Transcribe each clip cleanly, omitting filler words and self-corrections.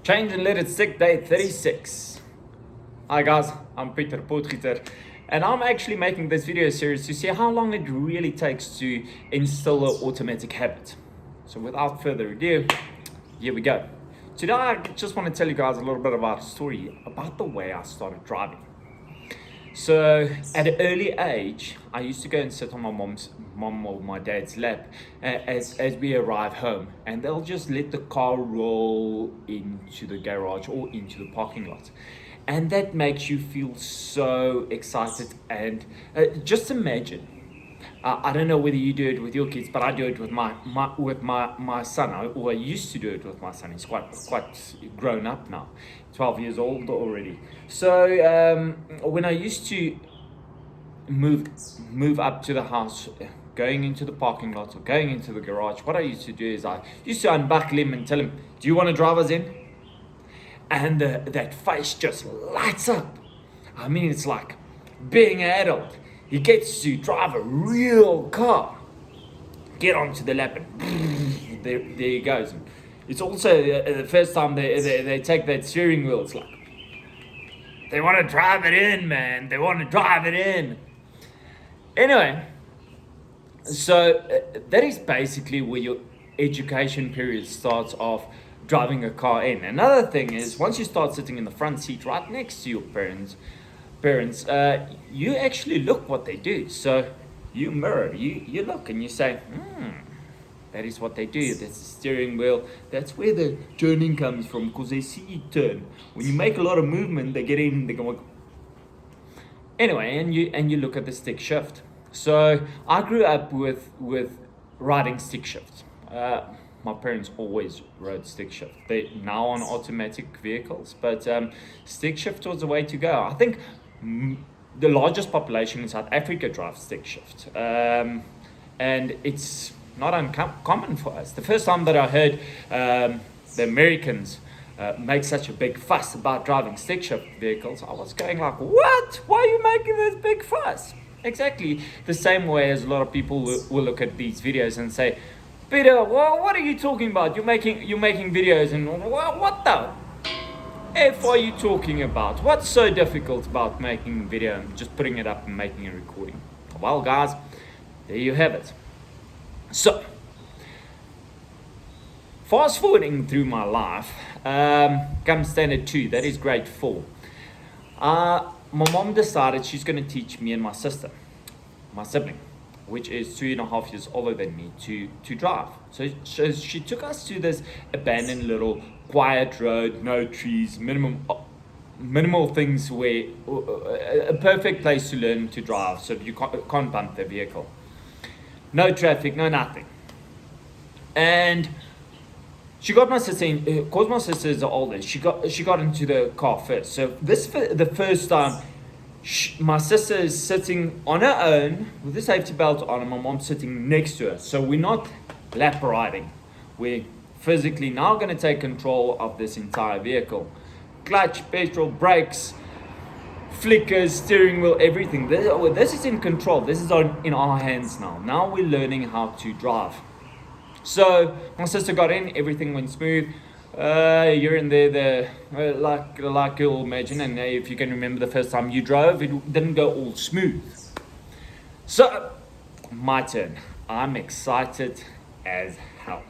Change and let it stick, day 36. Hi guys, I'm Pieter, Potgieter, and I'm actually making this video series to see how long it really takes to instill an automatic habit. So without further ado, here we go. Today I just want to tell you guys a little bit about a story about the way I started driving. So at an early age, I used to go and sit on my mom or my dad's lap as we arrive home, and they'll just let the car roll into the garage or into the parking lot. And that makes you feel so excited. And just imagine, I don't know whether you do it with your kids, but I do it with my son, or I used to do it with my son. He's quite grown up now, 12 years old already. So when I used to move up to the house, going into the parking lot or going into the garage, what I used to do is I used to unbuckle him and tell him, "Do you want to drive us in?" And that face just lights up. I mean, it's like being an adult. He gets to drive a real car. Get onto the lap and there he goes. It's also the first time they take that steering wheel. It's like, they want to drive it in, man. They want to drive it in. Anyway, so that is basically where your education period starts off, driving a car in. Another thing is, once you start sitting in the front seat right next to your parents, you actually look what they do. So you mirror, you look and you say, that is what they do. That's the steering wheel. That's where the turning comes from, because they see you turn. When you make a lot of movement, they get in, they go. Anyway, and you look at the stick shift. So I grew up with riding stick shift. My parents always rode stick shift. They're now on automatic vehicles, but stick shift was the way to go. I think the largest population in South Africa drives stick shift, and it's not uncommon for us. The first time that I heard the Americans make such a big fuss about driving stick shift vehicles, I was going like, what? Why are you making this big fuss? Exactly the same way as a lot of people will look at these videos and say, "Pieter, what are you talking about? You're making videos, and what the F are you talking about? What's so difficult about making a video and just putting it up and making a recording?" Well, guys, there you have it. So, fast forwarding through my life, comes standard 2, that is grade 4. My mom decided she's going to teach me and my sister, my sibling, which is 2.5 years older than me, to drive. So she took us to this abandoned little quiet road, no trees, minimal things, where a perfect place to learn to drive, so you can't bump the vehicle. No traffic, no nothing. And she got my sister in, because my sister is the oldest, she got into the car first. So the first time, my sister is sitting on her own with the safety belt on, and my mom's sitting next to her. So we're not lap riding. We're physically now going to take control of this entire vehicle. Clutch, petrol, brakes, flickers, steering wheel, everything. This is in control. This is in our hands now. Now we're learning how to drive. So my sister got in, everything went smooth. You're in there, like you'll imagine, and if you can remember the first time you drove, it didn't go all smooth. So, my turn. I'm excited as hell.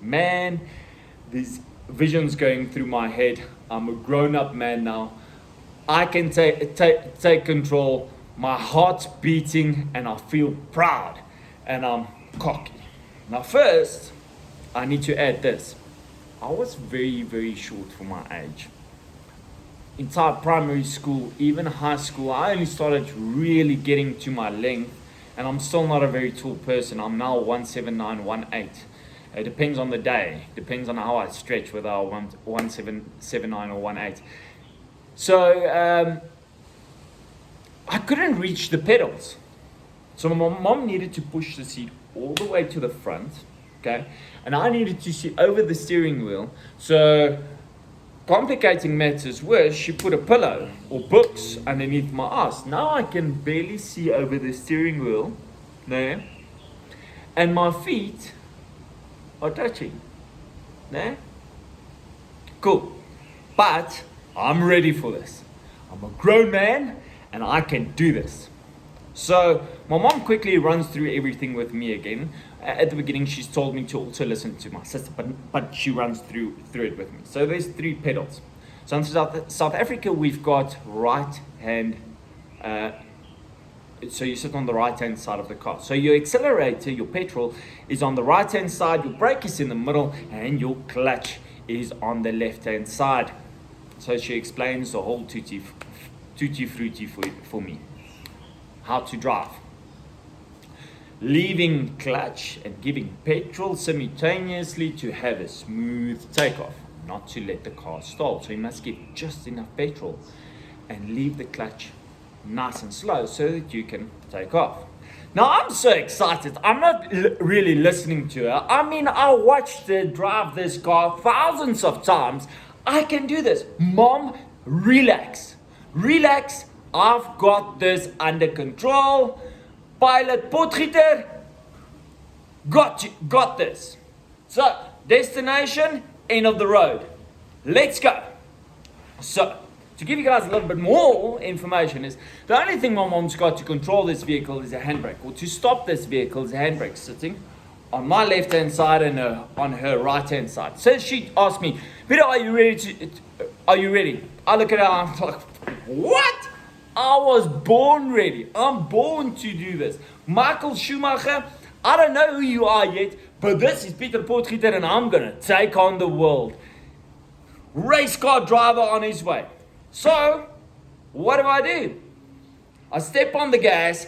Man, these visions going through my head. I'm a grown-up man now. I can take control. My heart's beating, and I feel proud, and I'm cocky. Now, first, I need to add this. I was very, very short for my age. Entire primary school, even high school, I only started really getting to my length, and I'm still not a very tall person. I'm now 179, 1.8. It depends on the day. Depends on how I stretch, whether I want 179 or 1.8. So I couldn't reach the pedals. So my mom needed to push the seat all the way to the front, okay? And I needed to see over the steering wheel. So, complicating matters worse, she put a pillow or books underneath my ass. Now I can barely see over the steering wheel there, and my feet are touching. There. Cool. But I'm ready for this. I'm a grown man and I can do this. So my mom quickly runs through everything with me again. At the beginning, she's told me to also listen to my sister, but she runs through it with me. So there's 3 pedals. So in South Africa, we've got right hand. So you sit on the right hand side of the car. So your accelerator, your petrol, is on the right hand side. Your brake is in the middle, and your clutch is on the left hand side. So she explains the whole tutti frutti for me. How to drive. Leaving clutch and giving petrol simultaneously to have a smooth takeoff, not to let the car stall. So you must give just enough petrol and leave the clutch nice and slow so that you can take off. Now I'm so excited. I'm not really listening to her. I mean, I watched her drive this car thousands of times. I can do this. Mom, relax. Relax. I've got this under control. Pilot Potgieter, got this. So, destination, end of the road. Let's go. So, to give you guys a little bit more information is, the only thing my mom's got to control this vehicle is a handbrake, or to stop this vehicle is a handbrake sitting on my left hand side and on her right hand side. So she asked me, Pieter, are you ready? I look at her, I'm like, what? I was born ready. I'm born to do this. Michael Schumacher, I don't know who you are yet, but this is Pieter Potgieter and I'm going to take on the world. Race car driver on his way. So, what do? I step on the gas.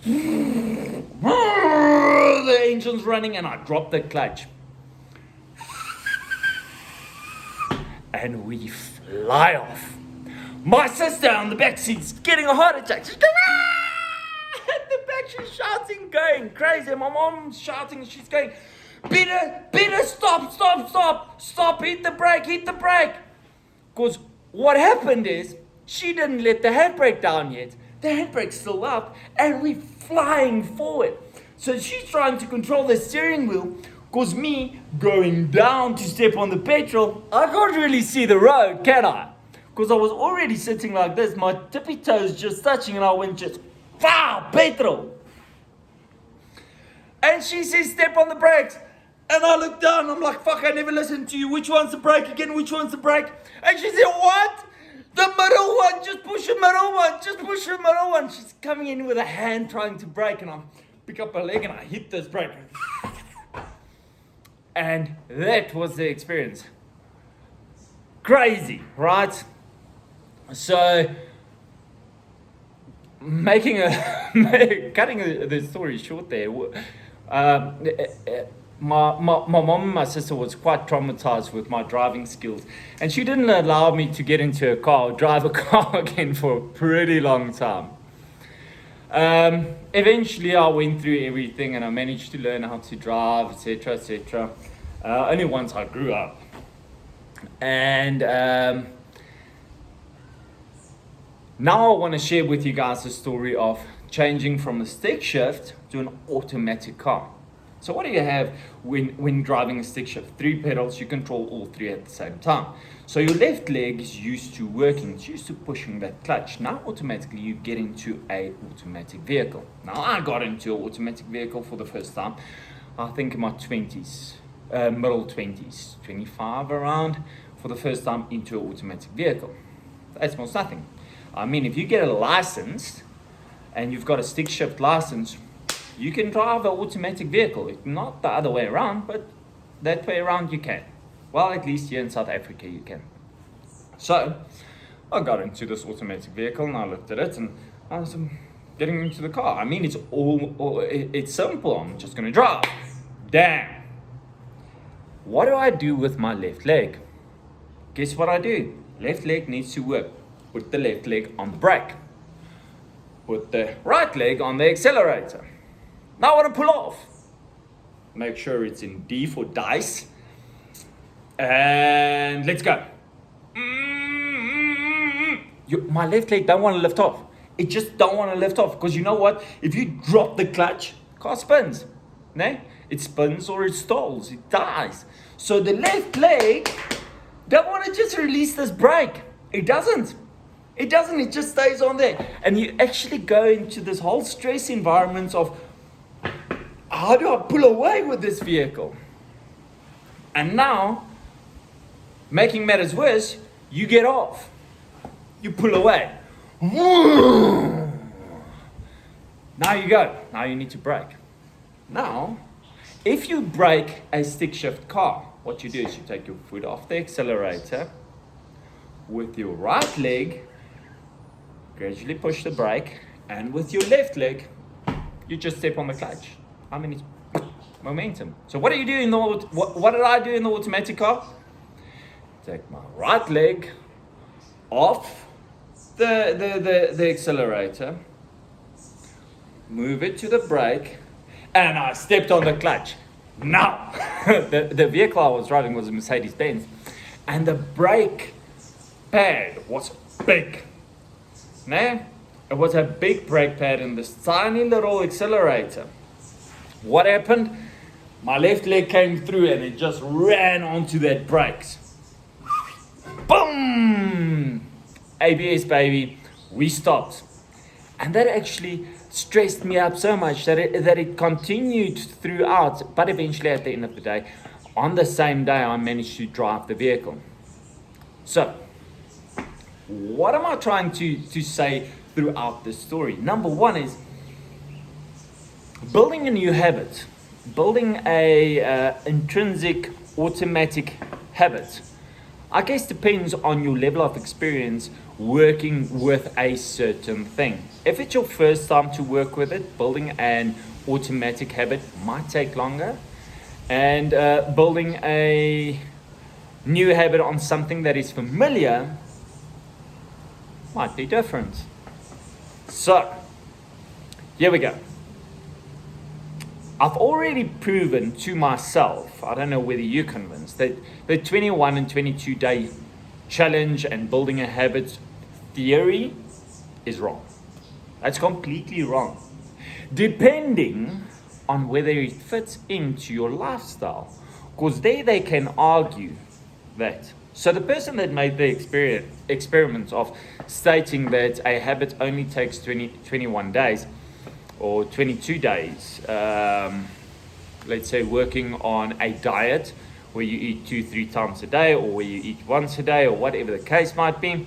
The engine's running and I drop the clutch. And we fly off. My sister on the back seat's getting a heart attack. She's going, ah! At the back, she's shouting, going crazy. My mom's shouting, she's going, Pieter, stop, hit the brake. Because what happened is, she didn't let the handbrake down yet. The handbrake's still up, and we're flying forward. So she's trying to control the steering wheel, because me going down to step on the petrol, I can't really see the road, can I? Because I was already sitting like this, my tippy toes just touching, and I went just, wow, petrol. And she says, step on the brakes. And I look down, I'm like, fuck, I never listened to you. Which one's the brake again? Which one's the brake? And she said, what? The middle one, just push the middle one. She's coming in with a hand trying to brake, and I pick up her leg and I hit this brake. And that was the experience. Crazy, right? So, cutting the story short there, my mom and my sister was quite traumatized with my driving skills, and she didn't allow me to get into a car or drive a car again for a pretty long time. Eventually I went through everything and I managed to learn how to drive, etc. Only once I grew up. And now I want to share with you guys the story of changing from a stick shift to an automatic car. So what do you have when driving a stick shift? 3 pedals, you control all 3 at the same time. So your left leg is used to working, it's used to pushing that clutch. Now automatically you get into an automatic vehicle. Now I got into an automatic vehicle for the first time, I think in my 20s, middle 20s, 25 around, for the first time into an automatic vehicle. That's most nothing. I mean, if you get a license and you've got a stick shift license, you can drive an automatic vehicle. Not the other way around, but that way around you can. Well, at least here in South Africa you can. So, I got into this automatic vehicle and I looked at it and I was getting into the car. I mean, it's simple. I'm just going to drive. Damn. What do I do with my left leg? Guess what I do? Left leg needs to work. Put the left leg on the brake. Put the right leg on the accelerator. Now I want to pull off. Make sure it's in D for dice. And let's go. My left leg don't want to lift off. It just don't want to lift off. Because you know what? If you drop the clutch, car spins. No? It spins or it stalls. It dies. So the left leg don't want to just release this brake. It doesn't. It doesn't. It just stays on there. And you actually go into this whole stress environment of, how do I pull away with this vehicle? And now, making matters worse, you get off. You pull away. Now you go. Now you need to brake. Now, if you brake a stick shift car, what you do is you take your foot off the accelerator, with your right leg, gradually push the brake, and with your left leg, you just step on the clutch. I mean, it's momentum. So what do you do in the what did I do in the automatic car? Take my right leg off the accelerator, move it to the brake, and I stepped on the clutch. Now, the vehicle I was driving was a Mercedes-Benz, and the brake pad was big. Nah, it was a big brake pad in this tiny little accelerator. What happened? My left leg came through and it just ran onto that brakes. Boom! ABS, baby. We stopped. And that actually stressed me up so much that it continued throughout. But eventually, at the end of the day, on the same day, I managed to drive the vehicle. So, what am I trying to say throughout this story? Number one is building a new habit, building a intrinsic automatic habit. I guess depends on your level of experience working with a certain thing. If it's your first time to work with it, building an automatic habit might take longer, and building a new habit on something that is familiar might be different. So, here we go. I've already proven to myself, I don't know whether you're convinced, that the 21 and 22 day challenge and building a habit theory is wrong. That's completely wrong. Depending on whether it fits into your lifestyle. Because there they can argue that. So the person that made the experiment of stating that a habit only takes 21 days or 22 days, let's say working on a diet where you eat 2-3 times a day, or where you eat once a day, or whatever the case might be,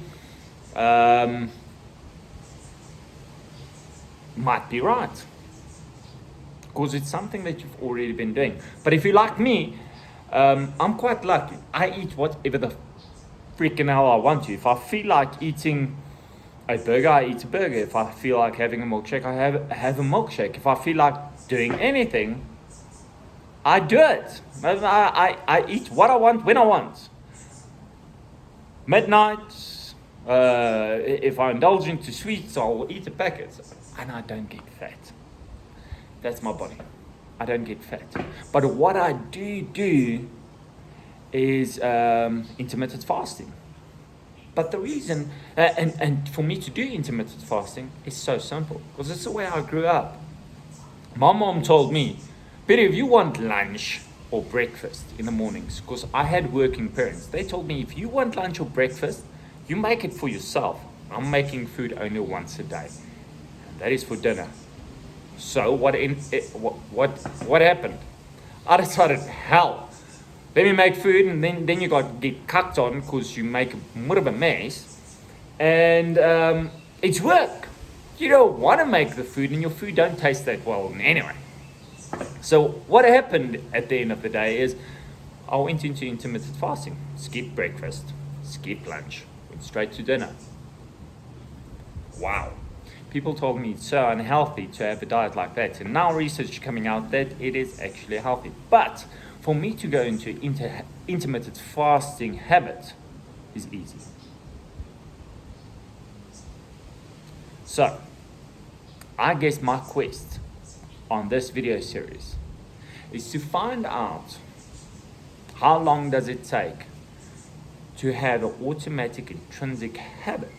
might be right. Because it's something that you've already been doing. But if you're like me, I'm quite lucky. I eat whatever the freaking hell I want to. If I feel like eating a burger, I eat a burger. If I feel like having a milkshake, I have a milkshake. If I feel like doing anything, I do it. I eat what I want when I want. Midnight, if I indulge into sweets, I'll eat a packet. And I don't get fat. That's my body. I don't get fat. But what I do is intermittent fasting. But the reason, and for me to do intermittent fasting is so simple. Because it's the way I grew up. My mom told me, Pieter, if you want lunch or breakfast in the mornings, because I had working parents, they told me, if you want lunch or breakfast, you make it for yourself. I'm making food only once a day. That is for dinner. So what happened? I decided, hell, let me make food, and then you get cucked on because you make more of a mess, and it's work. You don't want to make the food, and your food don't taste that well anyway. So what happened at the end of the day is I went into intermittent fasting, skipped breakfast, skipped lunch, went straight to dinner. Wow. People told me it's so unhealthy to have a diet like that. And now research is coming out that it is actually healthy. But for me to go into intermittent fasting habit is easy. So, I guess my quest on this video series is to find out how long does it take to have an automatic intrinsic habit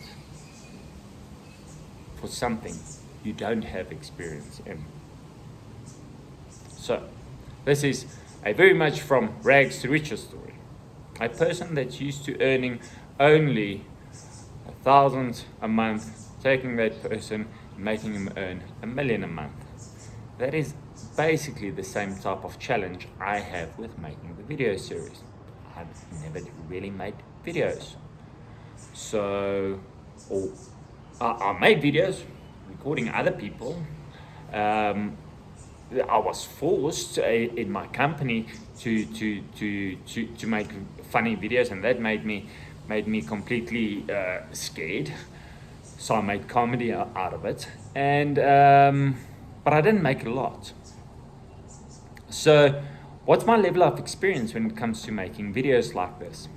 for something you don't have experience in. So, this is a very much from rags to riches story. A person that's used to earning only 1,000 a month, taking that person, making him earn 1,000,000 a month. That is basically the same type of challenge I have with making the video series. I've never really made videos. So, or I made videos recording other people. I was forced in my company to make funny videos, and that made me completely scared. So I made comedy out of it, and but I didn't make a lot. So, what's my level of experience when it comes to making videos like this?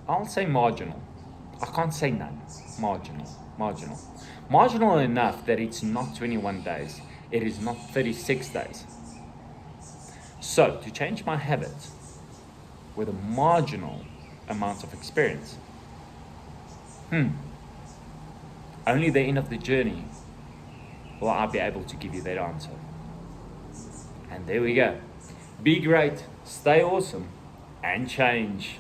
I'll say marginal. I can't say none. Marginal enough that it's not 21 days. It is not 36 days. So, to change my habit with a marginal amount of experience, only the end of the journey will I be able to give you that answer. And there we go. Be great, stay awesome, and change.